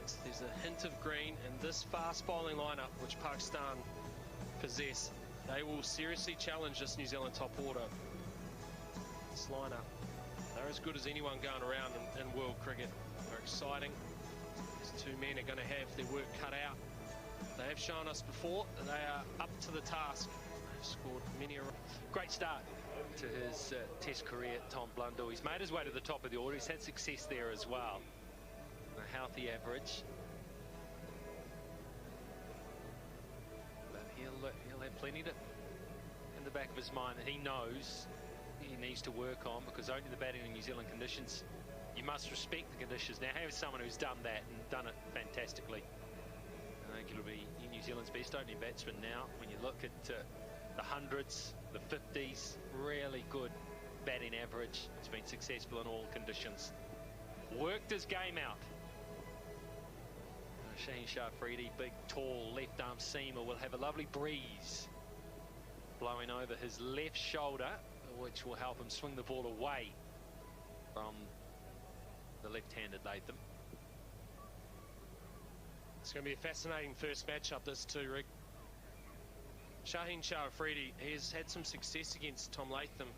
minutes. There's a hint of green, and this fast bowling lineup, which Pakistan possess, they will seriously challenge this New Zealand top order. This lineup, they're as good as anyone going around in world cricket. They're exciting. These two men are going to have their work cut out. They have shown us before that they are up to the task. They've scored many a great start to his Test career, Tom Blundell. He's made his way to the top of the order. He's had success there as well. A healthy average. But he'll have plenty in the back of his mind that he knows he needs to work on, because only the batting in New Zealand conditions, you must respect the conditions. Now, here's someone who's done that and done it fantastically. I think it'll be New Zealand's best opening batsman now. When you look at the hundreds, the 50s, really good batting average. He's been successful in all conditions. Worked his game out. Shaheen Shah Afridi, big, tall, left-arm seamer, will have a lovely breeze blowing over his left shoulder, which will help him swing the ball away from the left-handed Latham. It's going to be a fascinating first matchup, this too, Rick. Shaheen Shah Afridi, he has had some success against Tom Latham.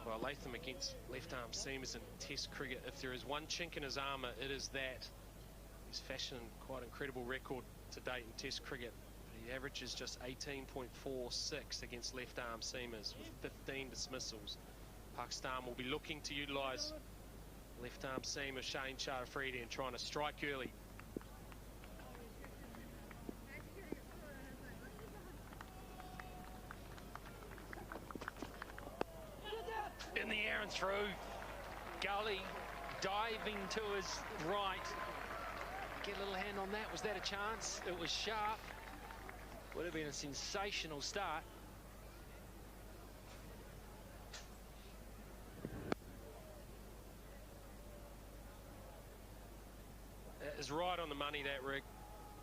Well, Latham against left-arm seamers in Test cricket. If there is one chink in his armour, it is that. He's fashioned quite an incredible record to date in Test cricket. He averages just 18.46 against left-arm seamers with 15 dismissals. Pakistan will be looking to utilise left-arm seamer Shaheen Shah Afridi and trying to strike early. In the air and through. Gully diving to his right. Get a little hand on that. Was that a chance? It was sharp. Would have been a sensational start. That is right on the money, that, Rick.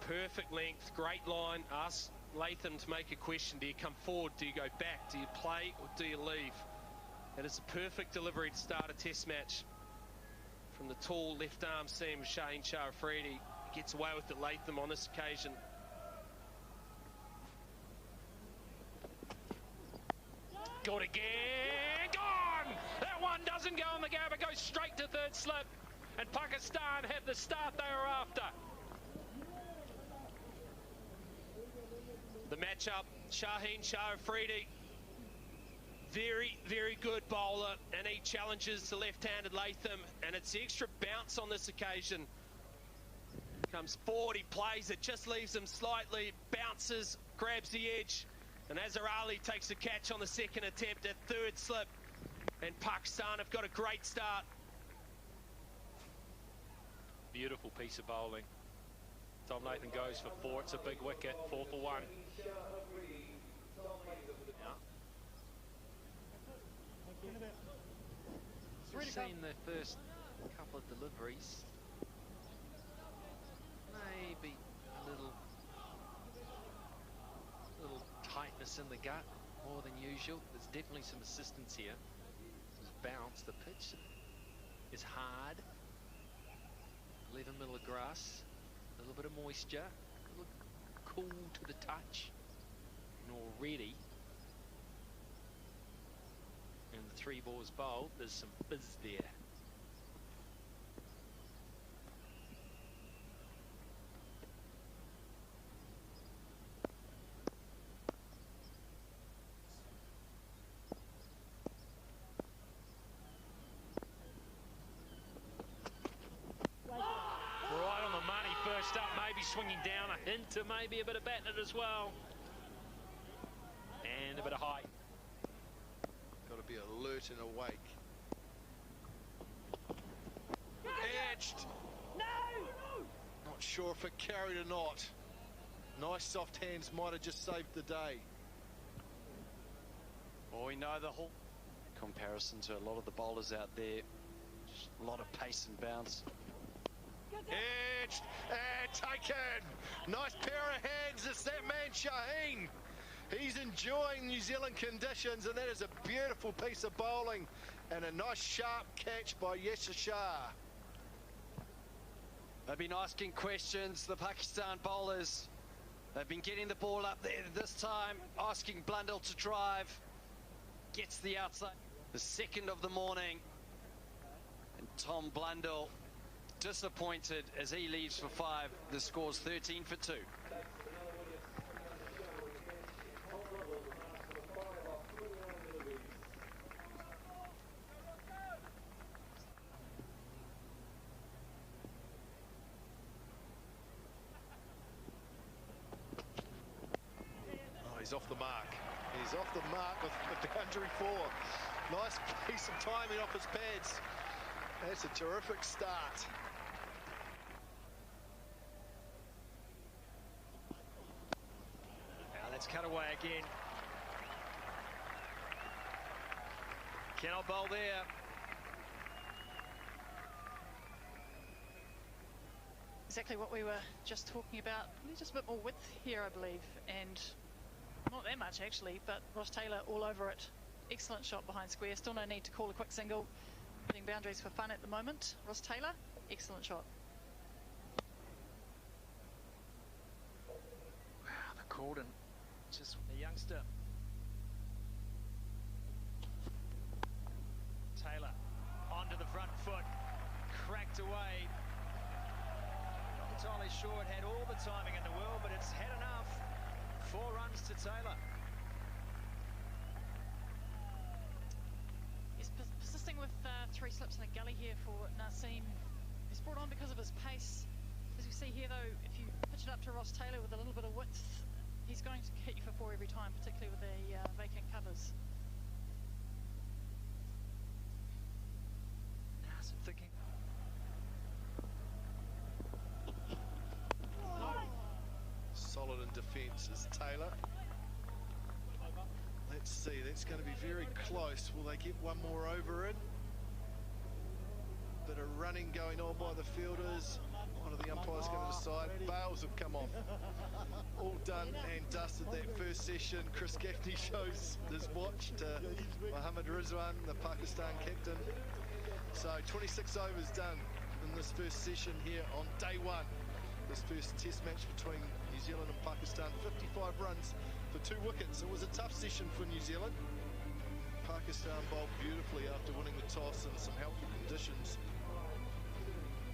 Perfect length, great line. Ask Latham to make a question. Do you come forward? Do you go back? Do you play or do you leave? That is a perfect delivery to start a Test match from the tall left-arm seam, Shaheen Shah Afridi. He gets away with it, Latham, on this occasion. Got again, gone! That one doesn't go on the gap, it goes straight to third slip. And Pakistan have the start they were after. The matchup, Shaheen Shah Afridi. Very, very good bowler, and he challenges the left-handed Latham, and it's the extra bounce on this occasion. Comes forward, he plays it, just leaves him slightly, bounces, grabs the edge, and Azhar Ali takes the catch on the second attempt at third slip, and Pakistan have got a great start. Beautiful piece of bowling. Tom Latham goes for 4, it's a big wicket, 4 for 1. We've seen the first couple of deliveries. Maybe a little tightness in the gut, more than usual. There's definitely some assistance here. There's bounce. The pitch is hard. 11 middle of grass. A little bit of moisture. A little cool to the touch. And already, and the 3 balls bowled, there's some fizz there. Right on the money, first up, maybe swinging down, a hint to maybe a bit of bat in it as well. And a bit of height. Got to be alert and awake. Edged. No! Not sure if it carried or not. Nice soft hands might have just saved the day. Well, we know the whole comparison to a lot of the bowlers out there. Just a lot of pace and bounce. Edged and taken. Nice pair of hands. It's that man Shaheen. He's enjoying New Zealand conditions, and that is a beautiful piece of bowling and a nice sharp catch by Yasir Shah. They've been asking questions, the Pakistan bowlers. They've been getting the ball up there this time, asking Blundell to drive. Gets the outside. The second of the morning. And Tom Blundell disappointed as he leaves for 5. The score's 13 for 2. He's off the mark. He's off the mark with boundary 4. Nice piece of timing off his pads. That's a terrific start. Now let's cut away again. Cannot bowl there. Exactly what we were just talking about. Just a bit more width here, I believe, and not that much actually, but Ross Taylor all over it. Excellent shot behind square. Still no need to call a quick single. Hitting boundaries for fun at the moment. Ross Taylor, excellent shot. Wow, the Corden, just a youngster. Taylor onto the front foot, cracked away. Not entirely sure it had all the timing in the world, but it's had enough. 4 runs to Taylor. He's persisting with 3 slips in a gully here for Naseem. He's brought on because of his pace. As you see here though, if you pitch it up to Ross Taylor with a little bit of width, he's going to hit you for 4 every time, particularly with the vacant covers. Naseem thinking. Solid in defence is Taylor. Let's see, that's going to be very close. Will they get one more over in? Bit of running going on by the fielders. One of the umpires going to decide. Bails have come off. All done and dusted that first session. Chris Gaffney shows his watch to Mohammad Rizwan, the Pakistan captain. So 26 overs done in this first session here on day 1. This first test match between New Zealand and Pakistan. 55 runs for 2 wickets. It was a tough session for New Zealand. Pakistan bowled beautifully after winning the toss in some helpful conditions.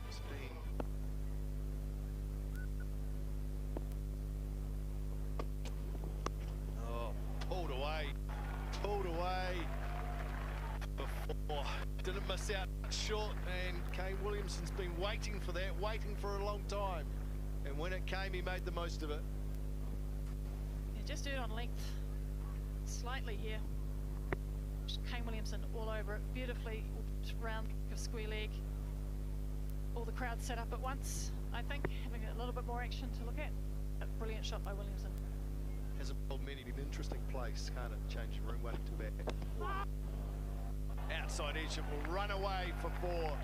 It's been pulled away before. Didn't miss out short, and Kane Williamson's been waiting for that, waiting for a long time. And when it came, he made the most of it. Yeah, just earned on length slightly here. Just Kane Williamson all over it, beautifully round of square leg. All the crowd set up at once, I think, having a little bit more action to look at. A brilliant shot by Williamson. Hasn't bowled many in an interesting place, can't it? Changing room, waiting to bat. Outside edge, it will run away for 4.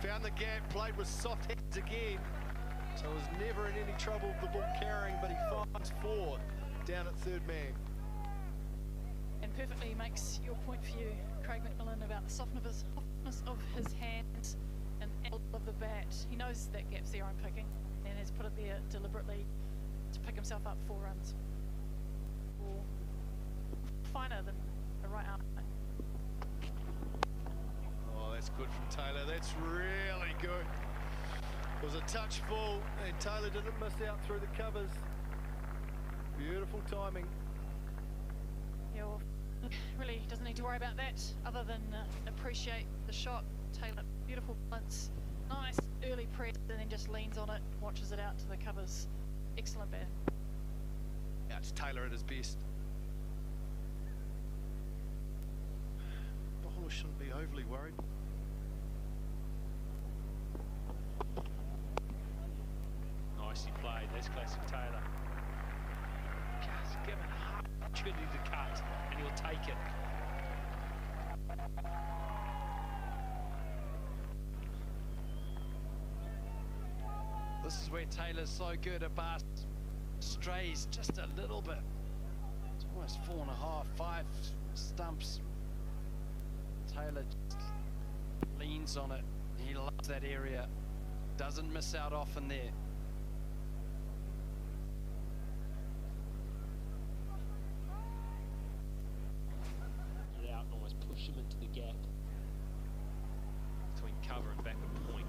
Found the gap, played with soft hands again. So was never in any trouble with the ball carrying, but he finds 4 down at 3rd man. And perfectly makes your point for you, Craig McMillan, about the softness of his hands and angle of the bat. He knows that gap's there on picking and has put it there deliberately to pick himself up 4 runs. Or finer than a right arm. Oh, that's good from Taylor. That's really good. It was a touch full, and Taylor didn't miss out through the covers. Beautiful timing. Yeah, well, really doesn't need to worry about that other than appreciate the shot. Taylor, beautiful balance, nice early press, and then just leans on it, watches it out to the covers. Excellent bat. Yeah, it's Taylor at his best. Bowler shouldn't be overly worried. Nicely played. That's classic Taylor. Just given half opportunity to cut, and he'll take it. This is where Taylor's so good at bars. Strays just a little bit. It's almost 4.5, 5 stumps. Taylor just leans on it. He loves that area. Doesn't miss out often there. Get out and almost push him into the gap between cover and back of point.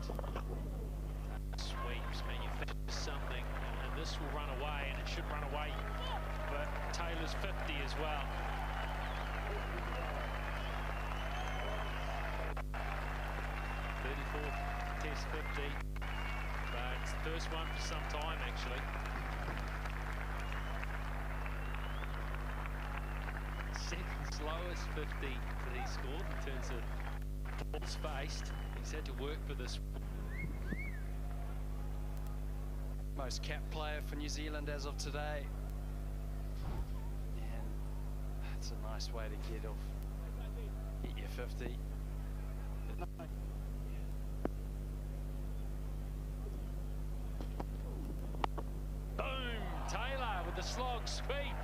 Sweeps, manufactures something, and this will run away, and it should run away. But Taylor's 50 as well. Test 50, but it's the first one for some time actually. Second slowest 50 that he scored in terms of balls faced. He's had to work for this. Most capped player for New Zealand as of today. And that's a nice way to get your 50. The slog sweep,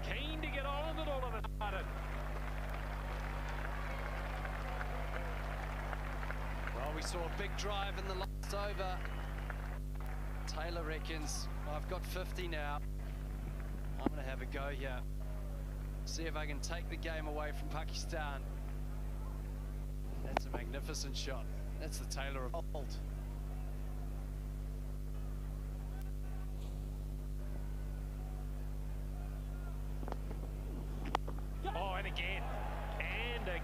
keen to get on with it all of a sudden. Well, we saw a big drive in the last over. Taylor reckons, I've got 50 now. I'm going to have a go here. See if I can take the game away from Pakistan. That's a magnificent shot. That's the Taylor of old.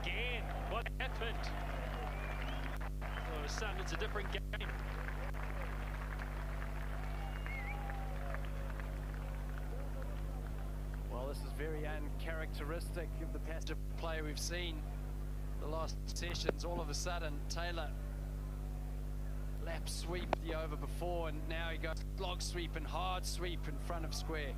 Again, what happened? All of a sudden, it's a different game. Well, this is very uncharacteristic of the passive play we've seen the last sessions. All of a sudden, Taylor lap sweep the over before, and now he goes log sweep and hard sweep in front of square.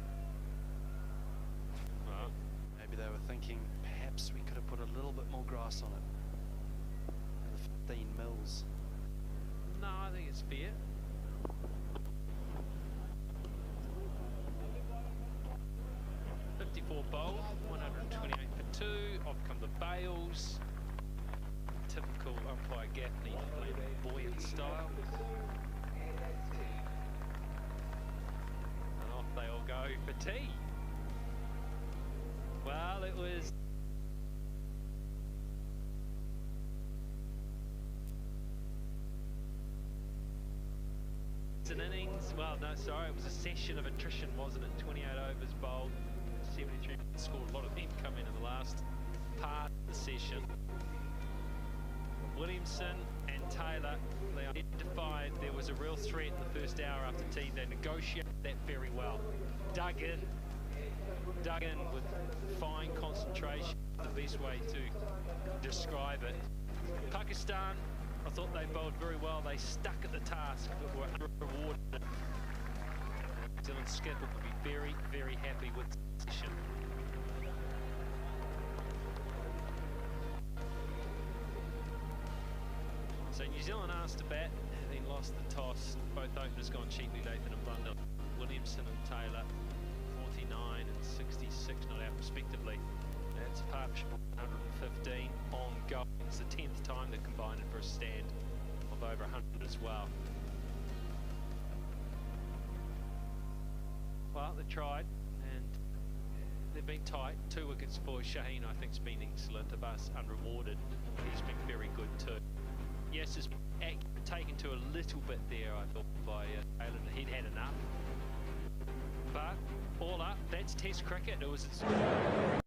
Well, maybe they were thinking perhaps we could have put a little bit more grass on it. The 15 mils. No, I think it's fair. Bowled, 128 for 2. Off come the bails. Typical umpire Gaffney playing buoyant style. And off they all go for tea. Well, it was an innings. Well, no, sorry, it was a session of attrition, wasn't it? 28 overs bowled. 73 scored. A lot of them come in the last part of the session. Williamson and Taylor, they identified there was a real threat in the first hour after tea. They negotiated that very well. Dug in with fine concentration, the best way to describe it. Pakistan, I thought they bowled very well. They stuck at the task but were rewarded. New Zealand skipper would be very, very happy with the session. So New Zealand asked to bat, then lost the toss. Both openers gone cheaply, Lathan and Blundell. Williamson and Taylor, 49 and 66 not out respectively. That's a partnership of 115 ongoing. It's the 10th time they've combined it for a stand of over 100 as well. Well, they tried, and they've been tight. 2 wickets for Shaheen, I think, has been excellent. Abbas unrewarded. He's been very good too. Yes, it's taken to a little bit there, I thought, by Taylor. He'd had enough. But all up, that's Test cricket. It was. Yeah.